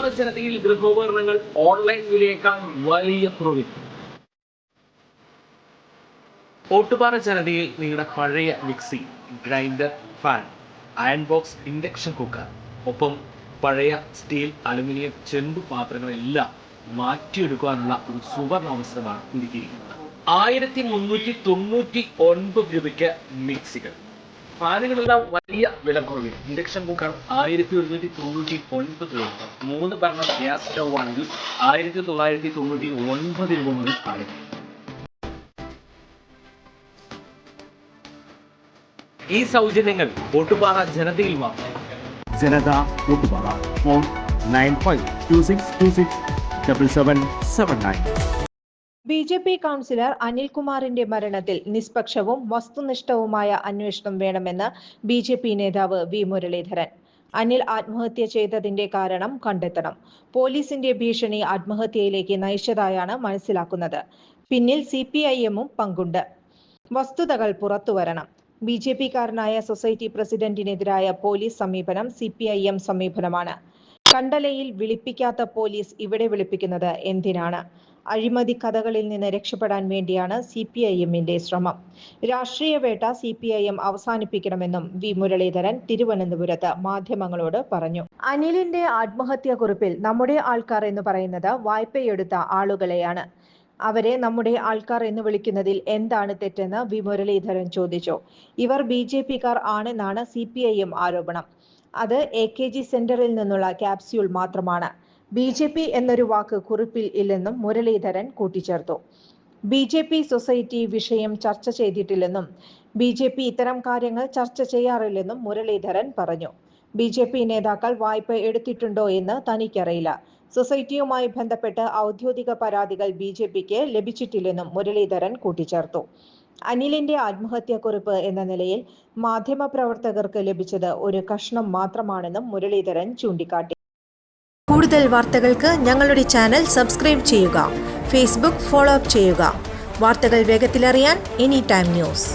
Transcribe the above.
Ottupara ജനതയിൽ ഗൃഹോപകരണങ്ങൾ online വിലയേക്കാൾ വലിയ കുറവിൽ. ഓട്ടുപാറ ജനതയിൽ നിങ്ങളുടെ പഴയ mixie, grinder, fan, iron box, induction cooker, ഒപ്പം പഴയ സ്റ്റീൽ, അലുമിനിയം, ചെമ്പ് പാത്രങ്ങളെല്ലാം മാറ്റിയെടുക്കാനുള്ള ഒരു സുവർണ അവസരമാണ് ഒരുക്കിയിരിക്കുന്നത്. 1399 രൂപയ്ക്ക് മിക്സികൾ, ഫാനുകളെല്ലാം വലിയ വിലക്കുറവിൽ. ഇൻഡക്ഷൻ കുക്കർ 1199 രൂപ. 3 ബർണർ ഗ്യാസ് സ്റ്റൗ ആണെങ്കിൽ 1999 രൂപ മുതൽ ആരംഭിക്കും. ഈ സൗജന്യങ്ങൾ ഓട്ടുപാറ ജനതയിൽ മാത്രം. ജനത ഓട്ടുപാറ. ഫോൺ 9526267779. BJP കൗൺസിലർ അനിൽകുമാറിന്റെ മരണത്തിൽ നിഷ്പക്ഷവും വസ്തുനിഷ്ഠവുമായ അന്വേഷണം വേണമെന്ന് BJP നേതാവ് വി മുരളീധരൻ. അനിൽ ആത്മഹത്യ ചെയ്തതിന്റെ കാരണം കണ്ടെത്തണം. പോലീസിന്റെ ഭീഷണി ആത്മഹത്യയിലേക്ക് നയിച്ചതായാണ് മനസ്സിലാക്കുന്നത്. പിന്നിൽ CPIM-ഉം പങ്കുണ്ട്. വസ്തുതകൾ പുറത്തുവരണം. BJP-കാരനായ സൊസൈറ്റി പ്രസിഡന്റിനെതിരായ പോലീസ് സമീപനം CPIM സമീപനമാണ്. കണ്ടലയിൽ വിളിപ്പിക്കാത്ത പോലീസ് ഇവിടെ വിളിപ്പിക്കുന്നത് എന്തിനാണ്? അഴിമതി കഥകളിൽ നിന്ന് രക്ഷപ്പെടാൻ വേണ്ടിയാണ് CPIM-ന്റെ ശ്രമം. രാഷ്ട്രീയ വേട്ട CPIM അവസാനിപ്പിക്കണമെന്നും വി മുരളീധരൻ തിരുവനന്തപുരത്ത് മാധ്യമങ്ങളോട് പറഞ്ഞു. അനിലിന്റെ ആത്മഹത്യാക്കുറിപ്പിൽ നമ്മുടെ ആൾക്കാർ എന്ന് പറയുന്നത് വായ്പയെടുത്ത ആളുകളെയാണ്. അവരെ നമ്മുടെ ആൾക്കാർ എന്ന് വിളിക്കുന്നതിൽ എന്താണ് തെറ്റെന്ന് വി മുരളീധരൻ ചോദിച്ചു. ഇവർ BJP-കാർ ആണെന്നാണ് CPIM ആരോപണം. അത് AKG സെന്ററിൽ നിന്നുള്ള ക്യാപ്സ്യൂൾ മാത്രമാണ്. BJP എന്നൊരു വാക്ക് കുറിപ്പിൽ ഇല്ലെന്നും മുരളീധരൻ കൂട്ടിച്ചേർത്തു. BJP സൊസൈറ്റി വിഷയം ചർച്ച ചെയ്തിട്ടില്ലെന്നും BJP ഇത്തരം കാര്യങ്ങൾ ചർച്ച ചെയ്യാറില്ലെന്നും മുരളീധരൻ പറഞ്ഞു. BJP നേതാക്കൾ വായ്പ എടുത്തിട്ടുണ്ടോ എന്ന് തനിക്കറിയില്ല. സൊസൈറ്റിയുമായി ബന്ധപ്പെട്ട് ഔദ്യോഗിക പരാതികൾ BJP-ക്ക് ലഭിച്ചിട്ടില്ലെന്നും മുരളീധരൻ കൂട്ടിച്ചേർത്തു. അനിലിന്റെ ആത്മഹത്യാക്കുറിപ്പ് എന്ന നിലയിൽ മാധ്യമപ്രവർത്തകർക്ക് ലഭിച്ചത് ഒരു കഷ്ണം മാത്രമാണെന്നും മുരളീധരൻ ചൂണ്ടിക്കാട്ടി. കൂടുതൽ വാർത്തകൾക്ക് ഞങ്ങളുടെ ചാനൽ സബ്സ്ക്രൈബ് ചെയ്യുക. ഫേസ്ബുക്ക് ഫോളോ അപ്പ് ചെയ്യുക. വാർത്തകൾ വേഗത്തിലറിയാൻ എനി ടൈം ന്യൂസ്.